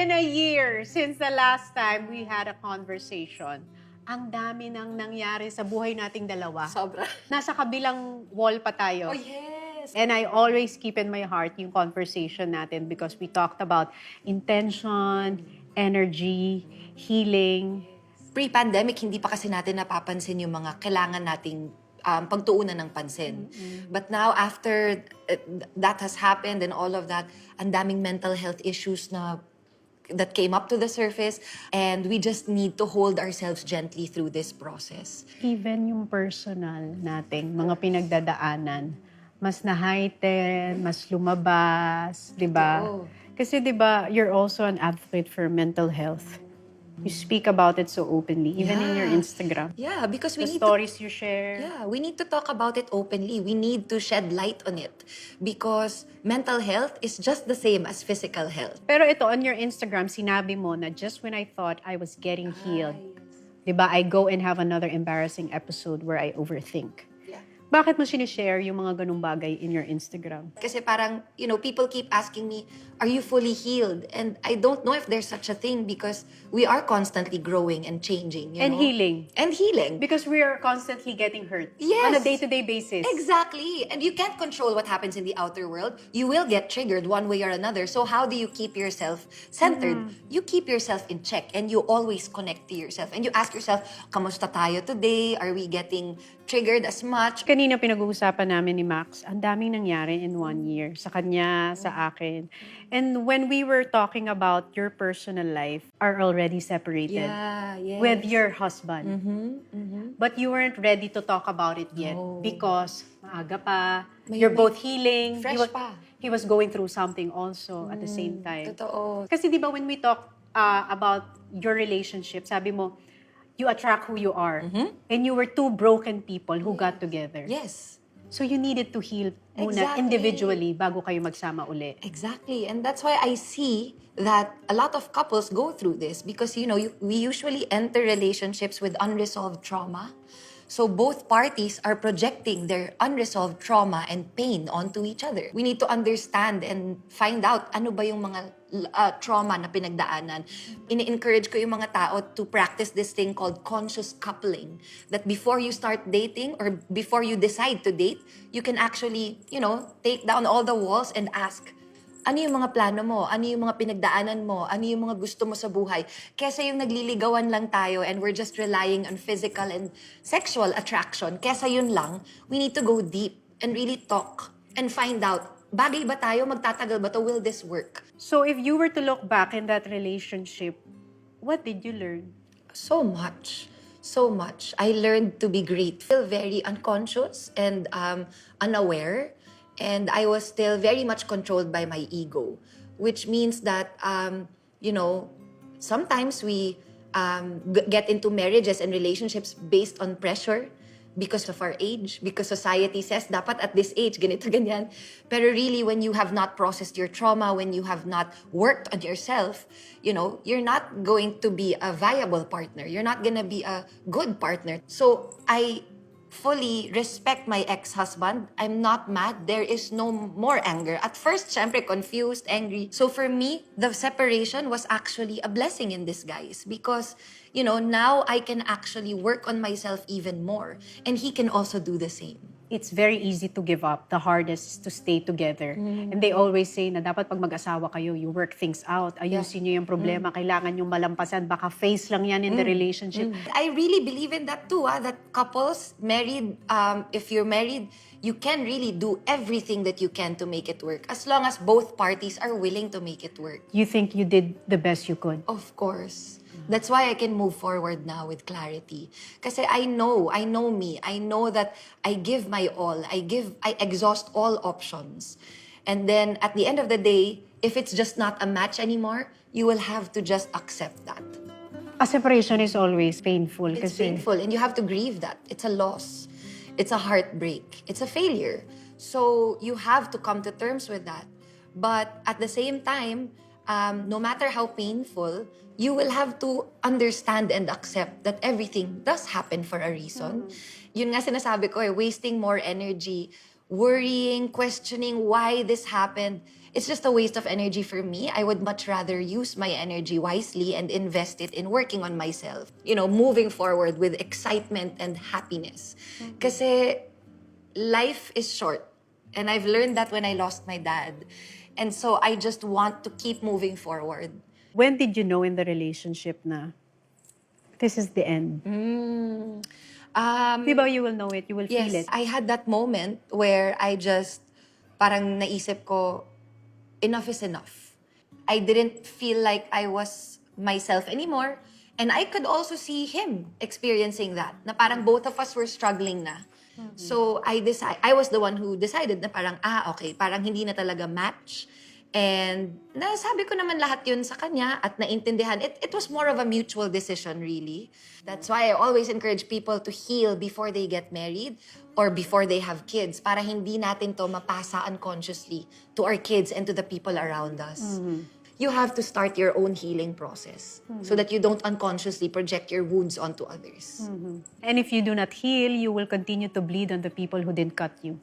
In a year since the last time we had a conversation, ang dami nang nangyari sa buhay nating dalawa. Sobra. Nasa kabilang wall pa tayo. Oh, yes. And I always keep in my heart yung conversation natin because we talked about intention, energy, healing. Pre-pandemic, hindi pa kasi natin napapansin yung mga kailangan nating pagtuunan ng pansin. But now, after that has happened and all of that, ang daming mental health issues that came up to the surface, and we just need to hold ourselves gently through this process. Even yung personal nating mga pinagdadaanan, mas na-heighten, mas lumabas, di ba? Oo. Kasi di ba, you're also an advocate for mental health. You speak about it so openly, even in your Yeah. Instagram. Yeah, because we The need stories you share. Yeah, we need to talk about it openly. We need to shed light on it because mental health is just the same as physical health. Pero ito, on your Instagram, sinabi mo na just when I thought I was getting healed, di ba, I go and have another embarrassing episode where I overthink. Yeah. Bakit mo sinishare yung mga ganung bagay in your Instagram? Kasi parang, people keep asking me, are you fully healed? And I don't know if there's such a thing because we are constantly growing and changing. And healing. And healing. Because we are constantly getting hurt Yes. on a day-to-day basis. Exactly. And you can't control what happens in the outer world. You will get triggered one way or another. So how do you keep yourself centered? You keep yourself in check and you always connect to yourself. And you ask yourself, kamusta tayo today? Are we getting triggered as much? Kanina pinag-uusapan namin ni Max, ang daming nangyari in 1 year. Sa kanya, sa akin. And when we were talking about your personal life, are already separated Yeah, yes. with your husband. But you weren't ready to talk about it yet No. because maaga pa, May- you're may- both healing. fresh pa. He was going through something also at the same time. Totoo. Kasi di ba when we talk about your relationship, sabi mo, you attract who you are. And you were two broken people who got together. Yes. So you needed to heal muna Exactly. individually bago kayo magsama uli. Exactly. And that's why I see that a lot of couples go through this because, we usually enter relationships with unresolved trauma. So both parties are projecting their unresolved trauma and pain onto each other. We need to understand and find out ano ba yung mga trauma na pinagdaanan. Ini-encourage ko yung mga tao to practice this thing called conscious coupling. That before you start dating or before you decide to date, you can actually, take down all the walls and ask, ano yung mga plano mo? Ano yung mga pinagdaanan mo? Ano yung mga gusto mo sa buhay? Kesa yung nagliligawan lang tayo and we're just relying on physical and sexual attraction. Kesa yun lang, we need to go deep and really talk and find out, bagay ba tayo? Magtatagal ba to? Will this work? So if you were to look back in that relationship, what did you learn? So much. So much. I learned to be grateful, very unconscious and unaware. And I was still very much controlled by my ego, which means that, sometimes we get into marriages and relationships based on pressure because of our age, because society says, dapat at this age, ganito, ganyan. Pero really, when you have not processed your trauma, when you have not worked on yourself, you're not going to be a viable partner. You're not gonna be a good partner. So I fully respect my ex-husband. I'm not mad. There is no more anger. At first, syempre, confused, angry. So for me, the separation was actually a blessing in disguise because, now I can actually work on myself even more. And he can also do the same. It's very easy to give up. The hardest is to stay together. And they always say na dapat pag mag-asawa kayo, you work things out. Ayusin nyo yung problema. Kailangan yung malampasan. Baka face lang yan in the relationship. I really believe in that too, that couples, married, if you're married, you can really do everything that you can to make it work as long as both parties are willing to make it work. You think you did the best you could. Of course. That's why I can move forward now with clarity. Kasi I know me. I know that I give my all. I exhaust all options. And then at the end of the day, if it's just not a match anymore, you will have to just accept that. A separation is always painful. It's kasi painful and you have to grieve that. It's a loss. It's a heartbreak. It's a failure. So you have to come to terms with that. But at the same time, no matter how painful, you will have to understand and accept that everything does happen for a reason. Yun nga sinasabi ko, wasting more energy, worrying, questioning why this happened. it's just a waste of energy for me. I would much rather use my energy wisely and invest it in working on myself. You know, moving forward with excitement and happiness. Kasi life is short. And I've learned that when I lost my dad. And so I just want to keep moving forward. When did you know in the relationship na this is the end? Di ba you will know it, you will feel it? I had that moment where I just parang naisip ko, enough is enough. I didn't feel like I was myself anymore. And I could also see him experiencing that. Na parang both of us were struggling na. So I was the one who decided na parang, okay, parang hindi na talaga match. And nasabi ko naman lahat yun sa kanya at naintindihan. It was more of a mutual decision, really. That's why I always encourage people to heal before they get married or before they have kids para hindi natin to mapasa unconsciously to our kids and to the people around us. You have to start your own healing process so that you don't unconsciously project your wounds onto others. And if you do not heal, you will continue to bleed on the people who didn't cut you.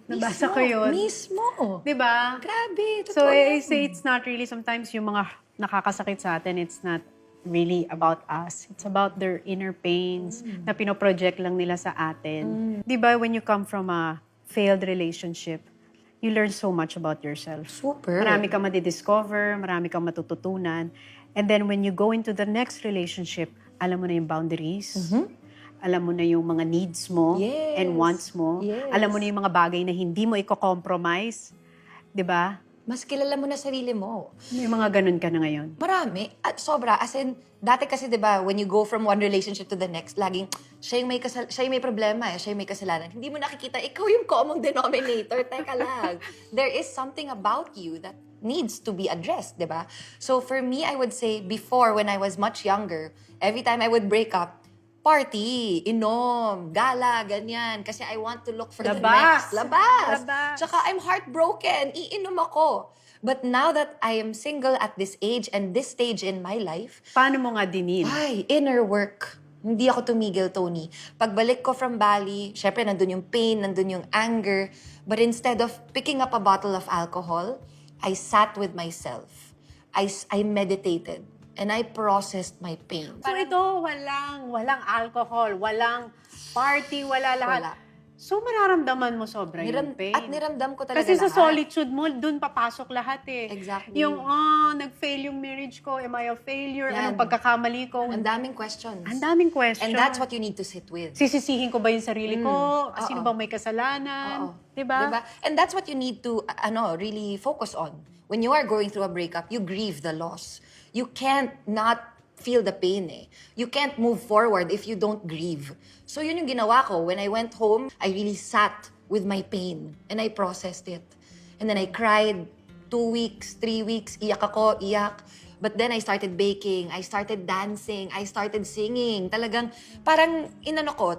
Nabasa ko yun. Mismo. Diba? Grabe, So totoo I yan. say it's not really, sometimes yung mga nakakasakit sa atin, it's not really about us. It's about their inner pains na pinoproject lang nila sa atin. Diba, when you come from a failed relationship, you learn so much about yourself. Super. Marami kang madidiscover, marami kang matututunan. And then when you go into the next relationship, alam mo na yung boundaries. Alam mo na yung mga needs mo Yes. and wants mo. Yes. Alam mo na yung mga bagay na hindi mo i-compromise. Diba? Mas kilala mo na sarili mo. May mga ganun ka na ngayon. Marami. At sobra. As in, dati kasi, di ba, when you go from one relationship to the next, laging, siya yung may problema, siya yung may kasalanan. Hindi mo nakikita, ikaw yung common denominator. Teka lang. There is something about you that needs to be addressed, di ba? So for me, I would say, before, when I was much younger, every time I would break up, party, inom, gala, ganyan. Kasi I want to look for the Labas. next. Labas. Labas. Tsaka I'm heartbroken. Iinom ako. But now that I am single at this age and this stage in my life, Paano mo nga dinin? ay, inner work. Hindi ako tumigil, Toni. Pagbalik ko from Bali, syempre nandun yung pain, nandun yung anger. But instead of picking up a bottle of alcohol, I sat with myself. I meditated. And I processed my pain. So ito, walang alcohol, walang party, wala lahat. Wala. So mararamdaman mo sobra yung pain. At niramdam ko talaga Kasi sa lahat. solitude mo, dun papasok lahat eh. Exactly. Yung, nag-fail yung marriage ko, am I a failure? Yan. Anong pagkakamali ko? Ang daming questions. Ang daming question. And that's what you need to sit with. Sisisihin ko ba yung sarili ko? Sino Oo. bang may kasalanan? Oo. Diba? Diba? And that's what you need to really focus on. When you are going through a breakup, you grieve the loss. You can't not feel the pain eh. You can't move forward if you don't grieve. So yun yung ginawa ko. When I went home, I really sat with my pain and I processed it. And then I cried 2 weeks, 3 weeks, iyak ako, iyak. But then I started baking, I started dancing, I started singing. Talagang parang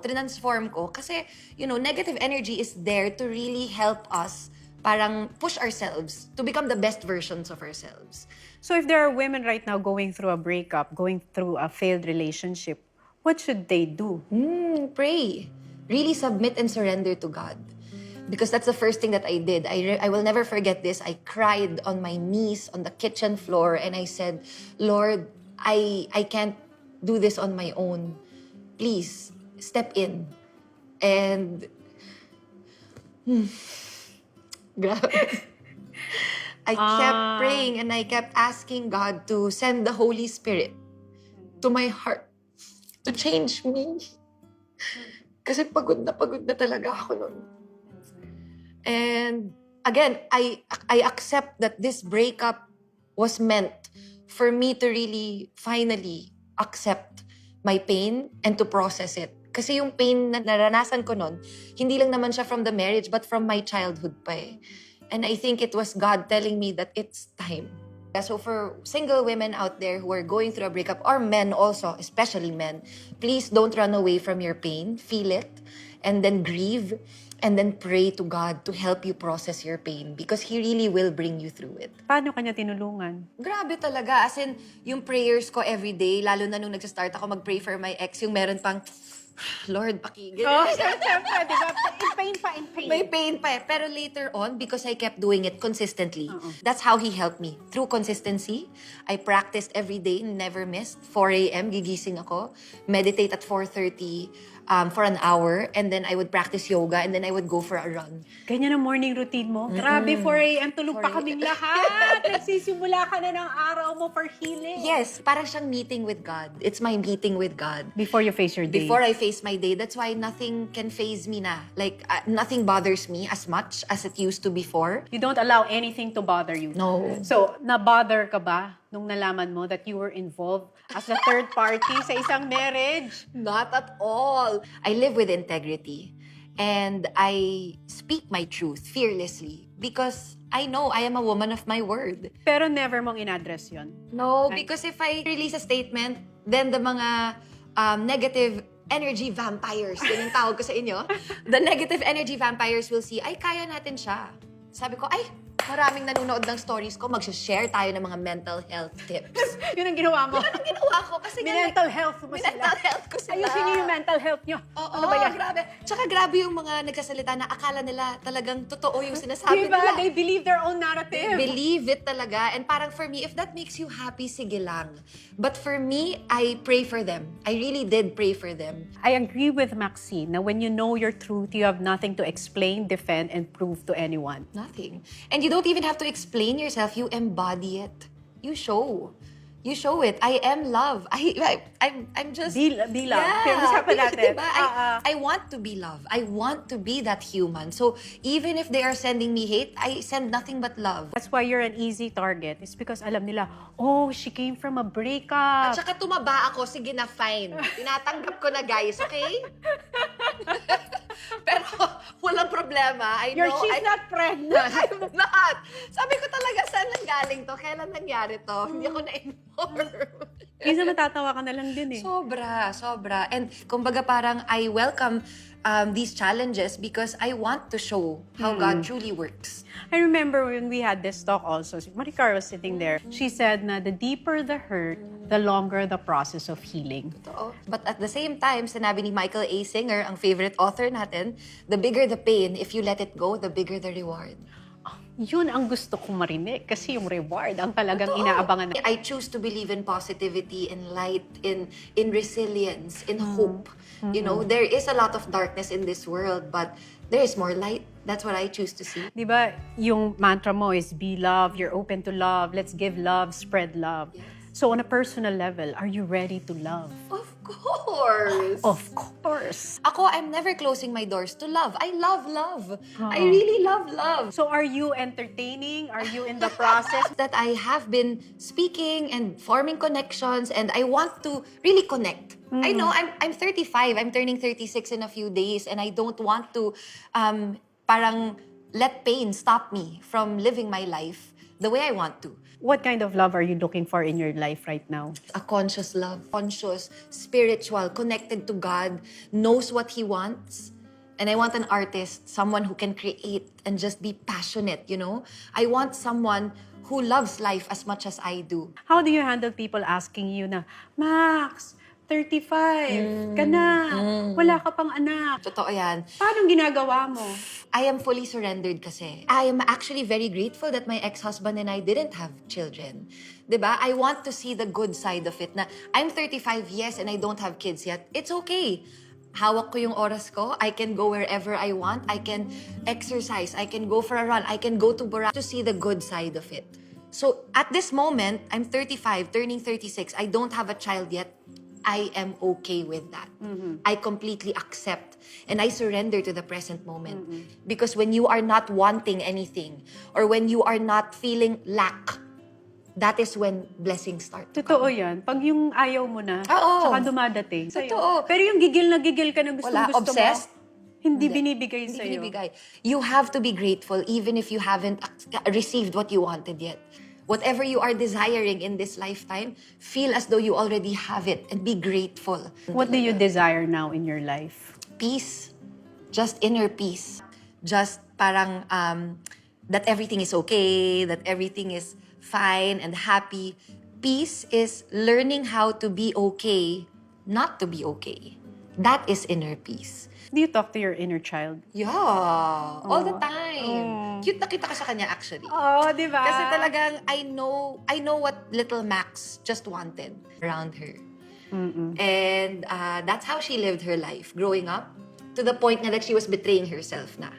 transform ko. Kasi, negative energy is there to really help us parang push ourselves to become the best versions of ourselves. So if there are women right now going through a breakup, going through a failed relationship, what should they do? Pray. Really submit and surrender to God. Because that's the first thing that I did. I will never forget this. I cried on my knees on the kitchen floor and I said, Lord, I can't do this on my own. Please, step in. And grabe. I kept praying and I kept asking God to send the Holy Spirit to my heart to change me. Kasi pagod na talaga ako nun. And again, I accept that this breakup was meant for me to really finally accept my pain and to process it. Kasi yung pain na naranasan ko nun, hindi lang naman siya from the marriage but from my childhood pa eh. And I think it was God telling me that it's time. So for single women out there who are going through a breakup, or men also, especially men, please don't run away from your pain. Feel it, and then grieve, and then pray to God to help you process your pain because He really will bring you through it. Paano kanya tinulungan? Grabe talaga. As in, yung prayers ko every day, lalo na nung nag-start ako mag-pray for my ex, yung meron pang Lord, pakigil. Oh, syempre, di ba? In pain pa, in pain. May pain pa eh. Pero later on, because I kept doing it consistently, that's how he helped me. Through consistency, I practiced every day, never missed. 4 a.m., gigising ako. Meditate at 4:30 for an hour. And then I would practice yoga. And then I would go for a run. Ganyan ang morning routine mo? Grabe, 4 a.m. tulog pa kaming lahat. Nagsisimula ka na ng araw mo for healing. Yes, parang siyang meeting with God. It's my meeting with God. Before you face your day. Before I face my day, that's why nothing can faze me na. Like, nothing bothers me as much as it used to before. You don't allow anything to bother you. No. So, na-bother ka ba nung nalaman mo that you were involved as a third party sa isang marriage? Not at all. I live with integrity. And I speak my truth fearlessly because I know I am a woman of my word. Pero never mong in-address yun. No, because if I release a statement, then the mga negative energy vampires, yun yung tawag ko sa inyo, the negative energy vampires will see, ay, kaya natin siya. Sabi ko, ay, maraming nanonood ng stories ko, mag-share tayo ng mga mental health tips. Yun ang ginawa mo. Yun ang ginawa ko. Kasi Mental health mo sila. mental health ko sila. Ayusin niyo yung mental health niyo. Oo, Ano ba yan? grabe. Tsaka grabe yung mga nagsasalita na akala nila talagang totoo yung sinasabi Diba? nila. They believe their own narrative. Believe it talaga. And parang for me, if that makes you happy, sige lang. But for me, I pray for them. I really did pray for them. I agree with Maxine na when you know your truth, you have nothing to explain, defend, and prove to anyone. Nothing. And you don't even have to explain yourself. You embody it. You show. You show it. I am love. I'm just... Be love. Yeah. Pinag-usapan natin. Diba? I want to be love. I want to be that human. So even if they are sending me hate, I send nothing but love. That's why you're an easy target. It's because alam nila, oh, she came from a breakup. At saka tumaba ako, sige na, fine. Tinatanggap ko na, guys, okay? Pero walang problema. I know. She's not pregnant. I'm not. Sabi ko talaga, saan nanggaling to? Kailan nangyari to? Hindi ako na-inform. Minsan matatawa ka na lang din eh. Sobra. And kumbaga parang I welcome these challenges because I want to show how God truly works. I remember when we had this talk also, si Maricar was sitting there. She said na the deeper the hurt, the longer the process of healing. Totoo. But at the same time, sinabi ni Michael A. Singer, ang favorite author natin, the bigger the pain, if you let it go, the bigger the reward. Yun ang gusto kong marinig kasi yung reward ang talagang Totoo. inaabangan. I choose to believe in positivity, in light, in resilience, in hope. You know, there is a lot of darkness in this world, but there is more light. That's what I choose to see. Di ba, yung mantra mo is be love, you're open to love, let's give love, spread love. Yes. So on a personal level, are you ready to love? Of course. Of course. Ako, I'm never closing my doors to love. I love love. I really love love. So are you entertaining? Are you in the process? That I have been speaking and forming connections and I want to really connect. I know I'm 35. I'm turning 36 in a few days and I don't want to parang let pain stop me from living my life the way I want to. What kind of love are you looking for in your life right now? A conscious love, conscious, spiritual, connected to God, knows what He wants. And I want an artist, someone who can create and just be passionate, you know? I want someone who loves life as much as I do. How do you handle people asking you na, Max, 35 ka na, wala ka pang anak. Totoo yan. Paano ginagawa mo? I am fully surrendered kasi. I am actually very grateful that my ex-husband and I didn't have children. 'Di ba? I want to see the good side of it na I'm 35, yes, and I don't have kids yet. It's okay. Hawak ko yung oras ko. I can go wherever I want. I can exercise. I can go for a run. I can go to Boracay to see the good side of it. So at this moment, I'm 35, turning 36. I don't have a child yet. I am okay with that. I completely accept and I surrender to the present moment. Because when you are not wanting anything or when you are not feeling lack, that is when blessings start to Totoo come. yan. Pag yung ayaw mo na, Oo. saka dumadating sa'yo. Totoo. Pero yung gigil na gigil ka na gustong-gusto obsessed? mo, hindi binibigay Hindi sa'yo. binibigay. You have to be grateful even if you haven't received what you wanted yet. Whatever you are desiring in this lifetime, feel as though you already have it and be grateful. What do you desire now in your life? Peace. Just inner peace. Just parang that everything is okay, that everything is fine and happy. Peace is learning how to be okay, not to be okay. That is inner peace. Do you talk to your inner child? Yeah, all the time. Cute na kita ka sa kanya actually. Oh, di ba? Kasi talagang I know what little Max just wanted around her. And that's how she lived her life growing up, to the point na that she was betraying herself na.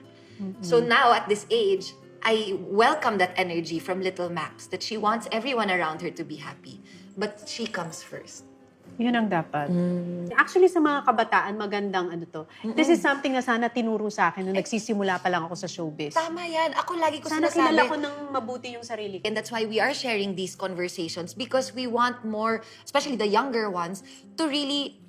So now at this age, I welcome that energy from little Max, that she wants everyone around her to be happy. But she comes first. Yun ang dapat. Actually, sa mga kabataan, magandang ano to. This is something na sana tinuro sa akin nung nagsisimula pa lang ako sa showbiz. Tama yan. Ako lagi ko Sana sinasabi. kilala ko ng mabuti yung sarili ko. And that's why we are sharing these conversations, because we want more, especially the younger ones, to really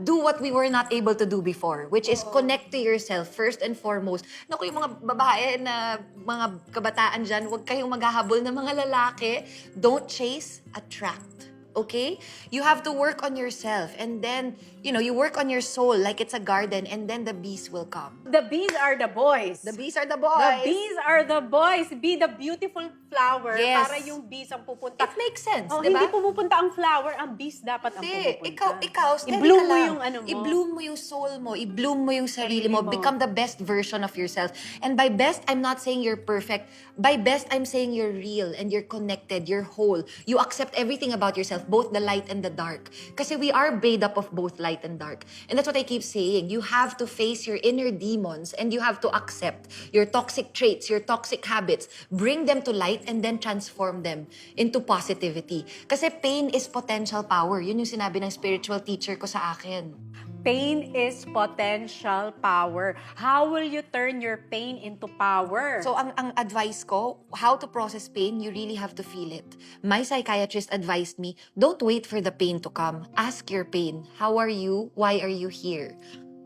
do what we were not able to do before, which is connect to yourself first and foremost. Naku, yung mga babae na mga kabataan dyan, huwag kayong maghahabol ng mga lalaki. Don't chase, attract. Okay? You have to work on yourself, and then, you work on your soul like it's a garden, and then the bees will come. The bees are the boys. The bees are the boys. The bees are the boys. Be the beautiful flower Yes. para yung bees ang pupunta. It makes sense, Oh, di ba? hindi pumupunta ang flower, ang bees dapat ang Hindi. pumupunta. Ikaw, steady I-bloom ka mo lang. yung ano mo. I-bloom mo yung soul mo. I-bloom mo yung sarili mo. mo. Become the best version of yourself. And by best, I'm not saying you're perfect. By best, I'm saying you're real and you're connected, you're whole. You accept everything about yourself, both the light and the dark. Kasi we are made up of both light and dark. And that's what I keep saying. You have to face your inner demons, and you have to accept your toxic traits, your toxic habits. Bring them to light and then transform them into positivity. Kasi pain is potential power. Yun yung sinabi ng spiritual teacher ko sa akin. Pain is potential power. How will you turn your pain into power? So, ang advice ko, how to process pain, you really have to feel it. My psychiatrist advised me, don't wait for the pain to come. Ask your pain, how are you? Why are you here?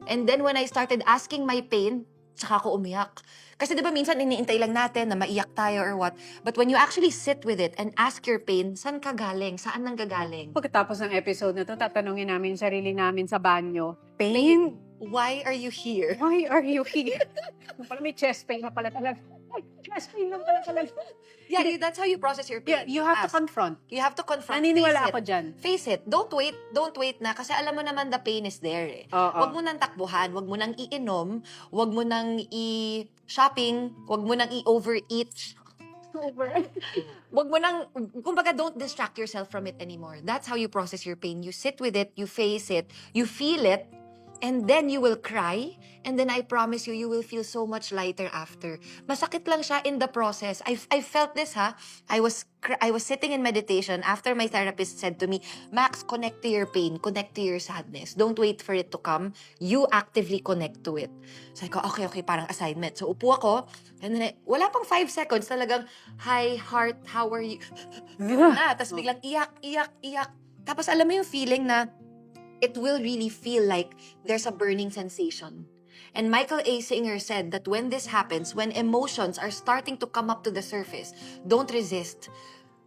And then when I started asking my pain, tsaka ako umiyak. Kasi di ba minsan iniintay lang natin na maiyak tayo or what. But when you actually sit with it and ask your pain, saan ka galing? Saan nang gagaling? Pagkatapos ng episode na to, tatanungin namin yung sarili namin sa banyo. Pain? Why are you here? Why are you here? Yung pala may chest pain na pala talaga. Ay, chest pain lang pala talaga. Yeah, that's how you process your pain. Yeah, you have to Ask. confront. You have to confront. Naniniwala Face it. ako dyan. Face it. Don't wait na. Kasi alam mo naman the pain is there eh. Oo. Huwag mo nang takbuhan. Huwag mo nang iinom. Huwag mo nang i-shopping. Huwag mo nang i-overeat. Huwag mo nang, kumbaga, don't distract yourself from it anymore. That's how you process your pain. You sit with it, you face it, you feel it, and then you will cry, and then I promise you, you will feel so much lighter after. Masakit lang siya in the process. I felt this, ha? I was sitting in meditation after my therapist said to me, Max, connect to your pain, connect to your sadness. Don't wait for it to come. You actively connect to it. So I go, okay, parang assignment. So upo ako, and then wala pang 5 seconds, talagang, hi, heart, how are you? Na, tapos biglang iyak. Tapos alam mo yung feeling na, it will really feel like there's a burning sensation. And Michael A. Singer said that when this happens, when emotions are starting to come up to the surface, don't resist.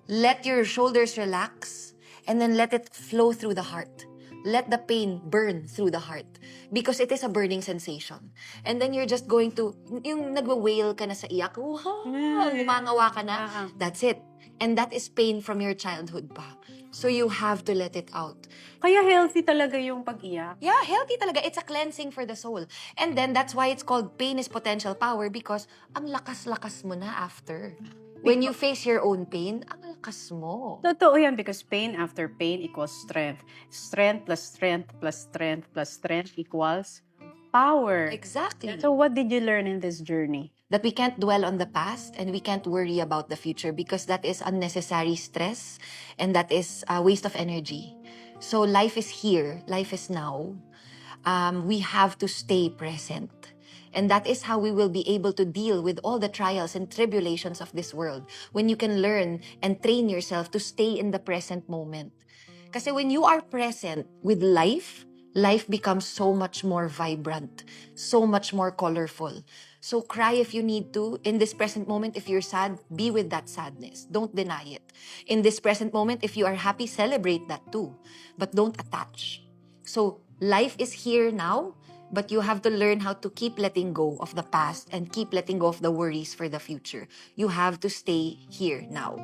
Let your shoulders relax, and then let it flow through the heart. Let the pain burn through the heart. Because it is a burning sensation. And then you're just going to, yung nagwa-wail ka na sa iyak, gumangawa ka na, that's it. And that is pain from your childhood pa. So you have to let it out. Kaya healthy talaga yung pag-iyak. Yeah, healthy talaga. It's a cleansing for the soul. And then that's why it's called pain is potential power, because ang lakas-lakas mo na after. When you face your own pain, ang lakas mo. Totoo yan, because pain after pain equals strength. Strength plus strength plus strength plus strength equals power. Exactly. So what did you learn in this journey? That we can't dwell on the past and we can't worry about the future, because that is unnecessary stress and that is a waste of energy. So life is here, life is now. We have to stay present. And that is how we will be able to deal with all the trials and tribulations of this world, when you can learn and train yourself to stay in the present moment. Kasi when you are present with life, life becomes so much more vibrant, so much more colorful. So cry if you need to. In this present moment, if you're sad, be with that sadness. Don't deny it. In this present moment, if you are happy, celebrate that too. But don't attach. So life is here now, but you have to learn how to keep letting go of the past and keep letting go of the worries for the future. You have to stay here now.